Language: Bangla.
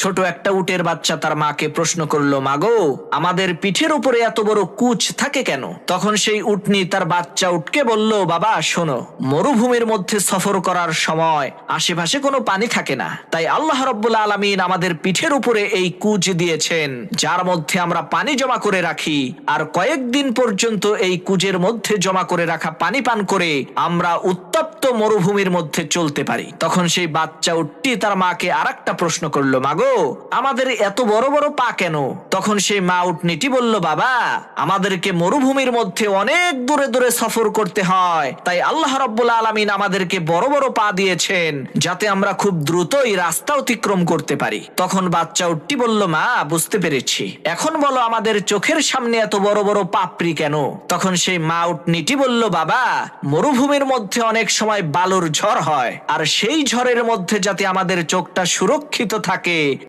ছোট একটা উটের বাচ্চা তার মাকে প্রশ্ন করলো, মাগো, আমাদের পিঠের উপরে এত বড় কুচ থাকে কেন? তখন সেই উটনি তার বাচ্চা উটকে বলল, বাবা শোনো, মরুভূমির মধ্যে সফর করার সময় আশেপাশে কোনো পানি থাকে না, তাই আল্লাহ রাব্বুল আলামিন আমাদের পিঠের উপরে এই কুচ দিয়েছেন, যার মধ্যে আমরা পানি জমা করে রাখি, আর কয়েকদিন পর্যন্ত এই কুজের মধ্যে জমা করে রাখা পানি পান করে আমরা উত্তপ্ত মরুভূমির মধ্যে চলতে পারি। তখন সেই বাচ্চা উটটি তার মাকে আরেকটা প্রশ্ন করলো, মাগো, আমাদের এত বড় বড় পা কেন? তখন সেই মা উটনিটি বলল, বাবা, আমাদেরকে মরুভূমির মধ্যে অনেক দূরে দূরে সফর করতে হয়, তাই আল্লাহ রাব্বুল আলামিন আমাদেরকে বড় বড় পা দিয়েছেন, যাতে আমরা খুব দ্রুতই রাস্তা অতিক্রম করতে পারি। তখন বাচ্চা উটটি বলল, মা, বুঝতে পেরেছি, এখন বলো আমাদের চোখের সামনে এত বড় বড় পাপড়ি কেন? তখন সেই মা উটনিটি বলল, বাবা, মরুভূমির মধ্যে অনেক সময় বালুর ঝড় হয়, আর সেই ঝড়ের মধ্যে যাতে আমাদের চোখটা সুরক্ষিত থাকে